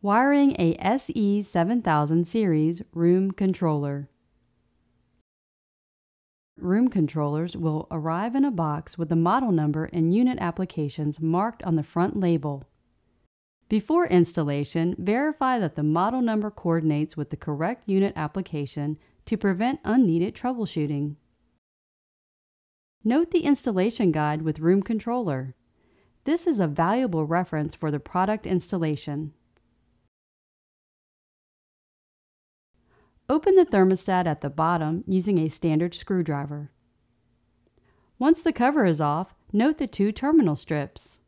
Wiring a SE7000 series room controller. Room controllers will arrive in a box with the model number and unit applications marked on the front label. Before installation, verify that the model number coordinates with the correct unit application to prevent unneeded troubleshooting. Note the installation guide with room controller. This is a valuable reference for the product installation. Open the thermostat at the bottom using a standard screwdriver. Once the cover is off, note the two terminal strips.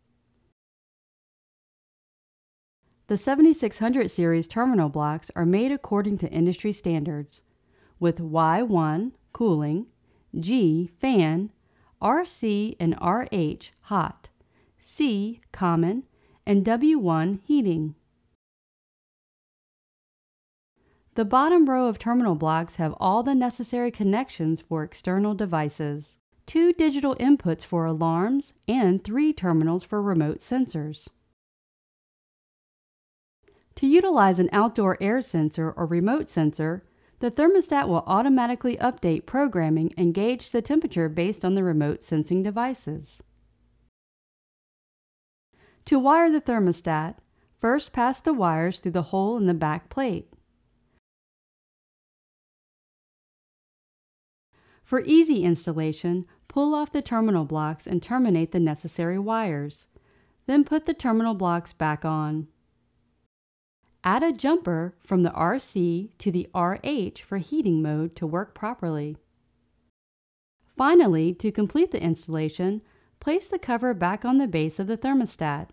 The 7600 series terminal blocks are made according to industry standards, with Y1 cooling, G fan, RC and RH hot, C common, and W1 heating. The bottom row of terminal blocks have all the necessary connections for external devices, 2 digital inputs for alarms, and 3 terminals for remote sensors. To utilize an outdoor air sensor or remote sensor, the thermostat will automatically update programming and gauge the temperature based on the remote sensing devices. To wire the thermostat, first pass the wires through the hole in the back plate. For easy installation, pull off the terminal blocks and terminate the necessary wires. Then put the terminal blocks back on. Add a jumper from the RC to the RH for heating mode to work properly. Finally, to complete the installation, place the cover back on the base of the thermostat.